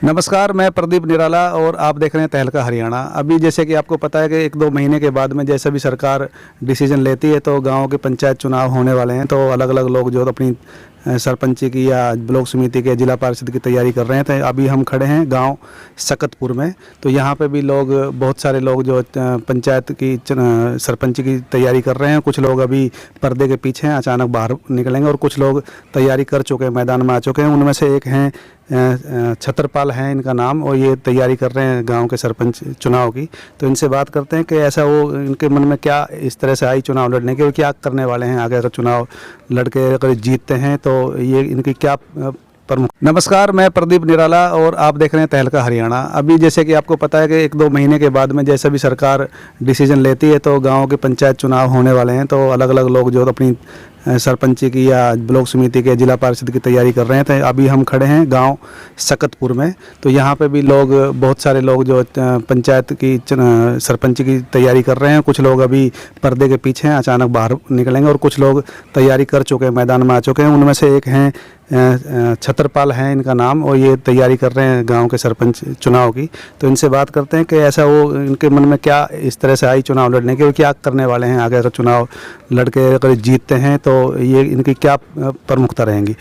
नमस्कार, मैं प्रदीप निराला और आप देख रहे हैं तहलका हरियाणा। अभी जैसे कि आपको पता है कि 1-2 महीने के बाद में जैसे भी सरकार डिसीजन लेती है तो गाँव के पंचायत चुनाव होने वाले हैं। तो अलग अलग लोग जो अपनी सरपंची की या ब्लॉक समिति के जिला पार्षद की तैयारी कर रहे हैं। तो अभी हम खड़े हैं गांव सकतपुर में। तो यहाँ पे भी लोग, बहुत सारे लोग जो पंचायत की सरपंची की तैयारी कर रहे हैं। कुछ लोग अभी पर्दे के पीछे हैं, अचानक बाहर निकलेंगे, और कुछ लोग तैयारी कर चुके हैं, मैदान में आ चुके हैं। उनमें से एक हैं छत्रपाल हैं इनका नाम, और ये तैयारी कर रहे हैं गांव के सरपंच चुनाव की। तो इनसे बात करते हैं कि ऐसा वो इनके मन में क्या इस तरह से आई चुनाव लड़ने की, और क्या करने वाले हैं आगे अगर चुनाव लड़के अगर जीतते हैं तो ये इनकी क्या प्रमुख। नमस्कार, मैं प्रदीप निराला और आप देख रहे हैं तहलका हरियाणा। अभी जैसे कि आपको पता है कि 1-2 महीने के बाद में जैसे भी सरकार डिसीजन लेती है तो गाँव के पंचायत चुनाव होने वाले हैं। तो अलग अलग लोग जो अपनी सरपंची की या ब्लॉक समिति के जिला पार्षद की तैयारी कर रहे हैं। तो अभी हम खड़े हैं गांव सकतपुर में। तो यहाँ पे भी लोग, बहुत सारे लोग जो पंचायत की सरपंची की तैयारी कर रहे हैं। कुछ लोग अभी पर्दे के पीछे हैं, अचानक बाहर निकलेंगे, और कुछ लोग तैयारी कर चुके हैं, मैदान में आ चुके हैं। उनमें से एक हैं छत्रपाल हैं इनका नाम, और ये तैयारी कर रहे हैं गाँव के सरपंच चुनाव की। तो इनसे बात करते हैं कि ऐसा वो इनके मन में क्या इस तरह से आई चुनाव लड़ने की, और क्या करने वाले हैं आगे अगर चुनाव लड़के अगर जीतते हैं तो ये इनकी क्या प्रमुखता रहेंगी।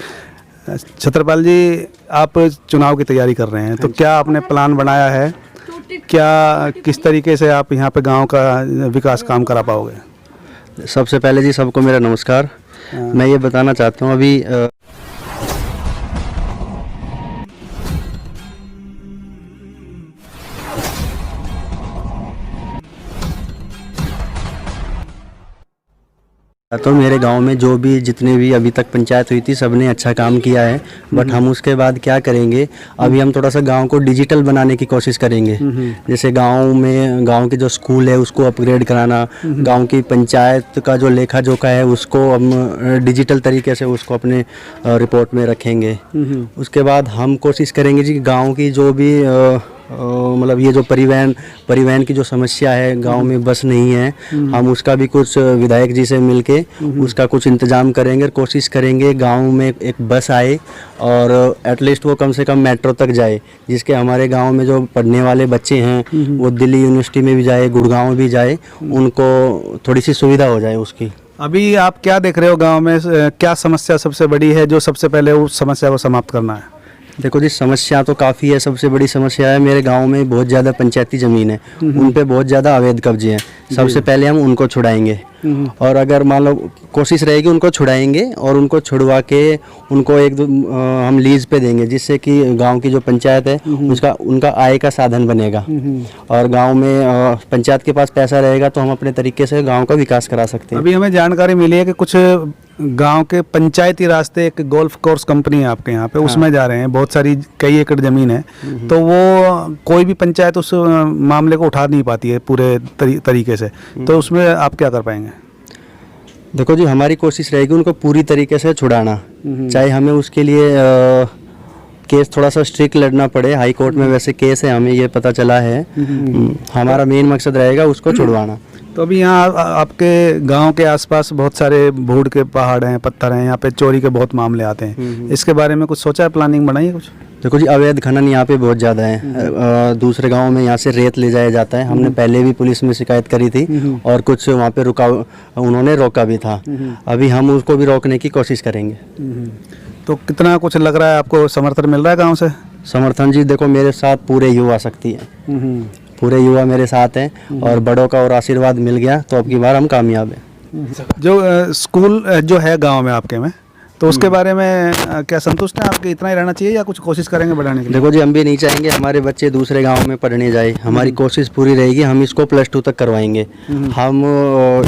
छत्रपाल जी, आप चुनाव की तैयारी कर रहे हैं, तो क्या आपने प्लान बनाया है? क्या किस तरीके से आप यहाँ पे गांव का विकास काम करा पाओगे? सबसे पहले जी सबको मेरा नमस्कार। मैं ये बताना चाहता हूँ अभी तो मेरे गांव में जो भी जितने भी अभी तक पंचायत हुई थी सबने अच्छा काम किया है। बट हम उसके बाद क्या करेंगे, अभी हम थोड़ा सा गांव को डिजिटल बनाने की कोशिश करेंगे। जैसे गांव में गांव के जो स्कूल है उसको अपग्रेड कराना, गांव की पंचायत का जो लेखा जोखा है उसको हम डिजिटल तरीके से उसको अपने रिपोर्ट में रखेंगे। उसके बाद हम कोशिश करेंगे जी गाँव की जो भी मतलब ये जो परिवहन की जो समस्या है गांव में, बस नहीं है, हम उसका भी कुछ विधायक जी से मिलके उसका कुछ इंतजाम करेंगे। कोशिश करेंगे गांव में एक बस आए और एटलीस्ट वो कम से कम मेट्रो तक जाए, जिसके हमारे गांव में जो पढ़ने वाले बच्चे हैं वो दिल्ली यूनिवर्सिटी में भी जाए, गुड़गांव भी जाए, उनको थोड़ी सी सुविधा हो जाए उसकी। अभी आप क्या देख रहे हो गाँव में, क्या समस्या सबसे बड़ी है जो सबसे पहले उस समस्या को समाप्त करना है? देखो जी, समस्या तो काफ़ी है। सबसे बड़ी समस्या है मेरे गांव में बहुत ज़्यादा पंचायती ज़मीन है, उन पे बहुत ज़्यादा अवैध कब्जे हैं। सबसे पहले हम उनको छुड़ाएंगे, और अगर मान लो कोशिश रहेगी उनको छुड़ाएंगे और उनको छुड़वा के उनको हम लीज पे देंगे, जिससे कि गांव की जो पंचायत है उनका आय का साधन बनेगा। और गांव में पंचायत के पास पैसा रहेगा तो हम अपने तरीके से गांव का विकास करा सकते हैं। अभी हमें जानकारी मिली है कि कुछ गांव के पंचायती रास्ते, एक गोल्फ कोर्स कंपनी है आपके यहाँ पे, उसमें जा रहे हैं, बहुत सारी कई एकड़ ज़मीन है। तो वो कोई भी पंचायत उस मामले को उठा नहीं पाती है पूरे तरीके से, तो उसमें आप क्या कर पाएंगे? देखो जी, हमारी कोशिश रहेगी उनको पूरी तरीके से छुड़ाना, चाहे हमें उसके लिए केस थोड़ा सा स्ट्रिक्ट लड़ना पड़े। हाई कोर्ट में वैसे केस है, हमें ये पता चला है। हमारा मेन मकसद रहेगा उसको छुड़वाना। तो अभी यहाँ आपके गांव के आसपास बहुत सारे भूड के पहाड़ हैं, पत्थर हैं, यहाँ पे चोरी के बहुत मामले आते हैं। इसके बारे में कुछ सोचा है, प्लानिंग बनाई है कुछ? देखो जी, अवैध खनन यहाँ पे बहुत ज़्यादा है। दूसरे गांव में यहाँ से रेत ले जाया जाता है। हमने पहले भी पुलिस में शिकायत करी थी और कुछ वहाँ पे उन्होंने रोका भी था। अभी हम उसको भी रोकने की कोशिश करेंगे। तो कितना कुछ लग रहा है आपको समर्थन मिल रहा है गाँव से? समर्थन जी देखो, मेरे साथ पूरे युवा शक्ति है, पूरे युवा मेरे साथ हैं, और बड़ों का और आशीर्वाद मिल गया तो अब की बार हम कामयाब हैं। जो स्कूल जो है गांव में आपके में, तो उसके बारे में क्या संतुष्ट हैं आपके? इतना ही रहना चाहिए या कुछ कोशिश करेंगे बढ़ाने की? देखो जी, हम भी नहीं चाहेंगे हमारे बच्चे दूसरे गांव में पढ़ने जाए। हमारी कोशिश पूरी रहेगी, हम इसको +2 तक करवाएंगे। हम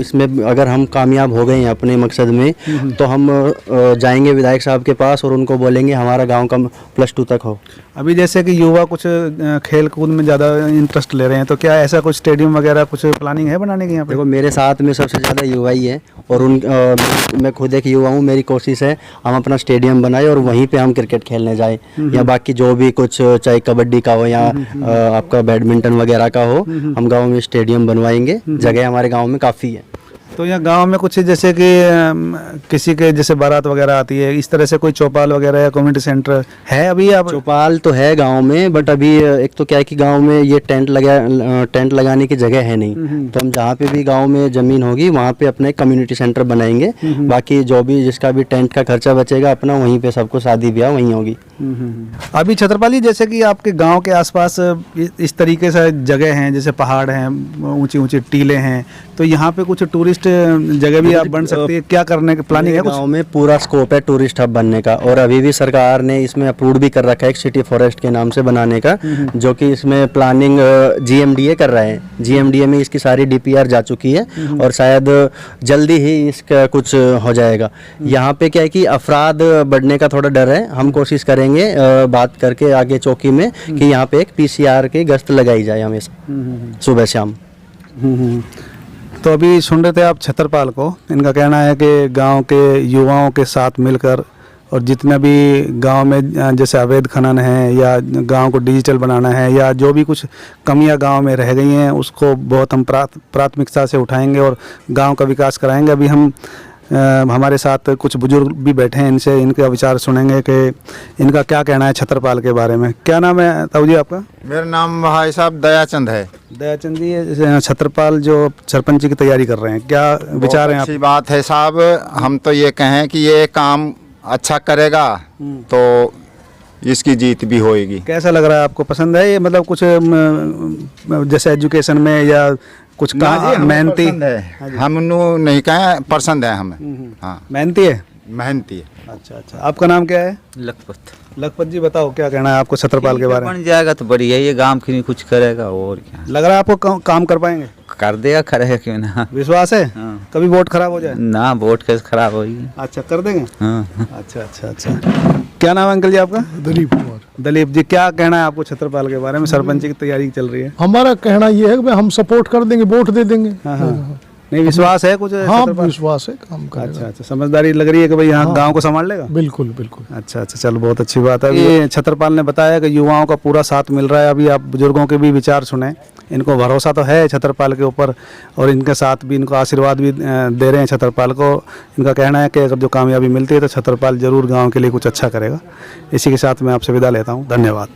इसमें अगर हम कामयाब हो गए हैं अपने मकसद में, तो हम जाएंगे विधायक साहब के पास और उनको बोलेंगे हमारा गाँव का +2 तक हो। अभी जैसे कि युवा कुछ खेल कूद में ज़्यादा इंटरेस्ट ले रहे हैं, तो क्या ऐसा कुछ स्टेडियम वगैरह कुछ प्लानिंग है बनाने की यहाँ पे? देखो, मेरे साथ में सबसे ज़्यादा युवा ही है, और मैं खुद एक युवा हूँ। मेरी कोशिश है हम अपना स्टेडियम बनाए और वहीं पे हम क्रिकेट खेलने जाए, या बाकी जो भी कुछ चाहे कबड्डी का हो या आपका बैडमिंटन वगैरह का हो, हम गाँव में स्टेडियम बनवाएंगे। जगह हमारे गाँव में काफ़ी है। तो यहाँ गांव में कुछ जैसे कि किसी के जैसे बारात वगैरह आती है, इस तरह से कोई चौपाल वगैरह या कम्युनिटी सेंटर है अभी? आप चौपाल तो है गांव में, बट अभी एक तो क्या है कि गांव में ये टेंट लगाने की जगह है नहीं, तो हम जहाँ पे भी गांव में ज़मीन होगी वहाँ पे अपना एक कम्युनिटी सेंटर बनाएंगे। बाकी जो भी जिसका भी टेंट का खर्चा बचेगा अपना, वहीं पे सबको शादी ब्याह वहीं होगी। अभी छत्रपाली जैसे कि आपके गांव के आसपास इस तरीके से जगह हैं, जैसे पहाड़ हैं, ऊंची ऊंची टीले हैं, तो यहाँ पे कुछ टूरिस्ट जगह भी आप बन सकती है, क्या करने की प्लानिंग है? कुछ गांव में पूरा स्कोप है टूरिस्ट हब बनने का, और अभी भी सरकार ने इसमें अप्रूव भी कर रखा है एक सिटी फॉरेस्ट के नाम से बनाने का, जो कि इसमें प्लानिंग GMDA कर रहा है। GMDA में इसकी सारी DPR जा चुकी है और शायद जल्दी ही इसका कुछ हो जाएगा। यहाँ पे क्या है कि अफराद बढ़ने का थोड़ा डर है, हम कोशिश करेंगे बात करके आगे चौकी में कि यहाँ पे एक PCR की गश्त लगाई जाए हमेशा सुबह शाम। तो अभी सुन रहे थे आप छत्रपाल को, इनका कहना है कि गांव के युवाओं के साथ मिलकर और जितना भी गांव में जैसे अवैध खनन है या गांव को डिजिटल बनाना है या जो भी कुछ कमियां गांव में रह गई हैं उसको बहुत हम प्राथमिकता से उठाएंगे और गांव का विकास कराएंगे। अभी हम हमारे साथ कुछ बुजुर्ग भी बैठे हैं, इनसे इनका विचार सुनेंगे कि इनका क्या कहना है छत्रपाल के बारे में। क्या नाम है ताऊ जी आपका? मेरा नाम भाई साहब दयाचंद है। दयाचंद जी, ये छत्रपाल जो सरपंच की तैयारी कर रहे हैं, क्या विचार हैं आप? अच्छी बात है साहब, हम तो ये कहें कि ये काम अच्छा करेगा तो इसकी जीत भी होएगी। कैसा लग रहा है आपको, पसंद है ये? मतलब कुछ जैसे एजुकेशन में या कुछ मेहनती है, हम नहीं कहें, पसंद है हमें। हाँ, मेहनती है, मेहनती है। अच्छा अच्छा। आपका नाम क्या है? लखपत जी, बताओ क्या कहना है आपको छत्रपाल के बारे में? बन जाएगा तो बढ़िया, ये गांव के लिए कुछ करेगा और क्या। लग रहा है आपको काम कर पाएंगे? कर देगा, करेगा क्यों ना। विश्वास है? हाँ। कभी वोट खराब हो जाए? ना, वोट कैसे खराब होगी। अच्छा, कर देंगे। हाँ। अच्छा अच्छा अच्छा। क्या नाम है अंकल जी आपका? दिलीप कुमार। दलीप जी, क्या कहना है आपको छत्रपाल के बारे में? सरपंच की तैयारी चल रही है। हमारा कहना ये है कि भाई हम सपोर्ट कर देंगे, वोट दे देंगे। हाँ। नहीं, विश्वास है कुछ? हाँ, विश्वास है, काम करेगा। अच्छा अच्छा, समझदारी लग रही है कि भाई यहाँ गांव को संभाल लेगा। बिल्कुल बिल्कुल। अच्छा अच्छा, चलो बहुत अच्छी बात है। ये छत्रपाल ने बताया कि युवाओं का पूरा साथ मिल रहा है। अभी आप बुजुर्गों के भी विचार सुने, इनको भरोसा तो है छत्रपाल के ऊपर और इनके साथ भी इनको आशीर्वाद भी दे रहे हैं छत्रपाल को। इनका कहना है कि अगर जो कामयाबी मिलती है तो छत्रपाल जरूर गाँव के लिए कुछ अच्छा करेगा। इसी के साथ मैं आपसे विदा लेता हूँ, धन्यवाद।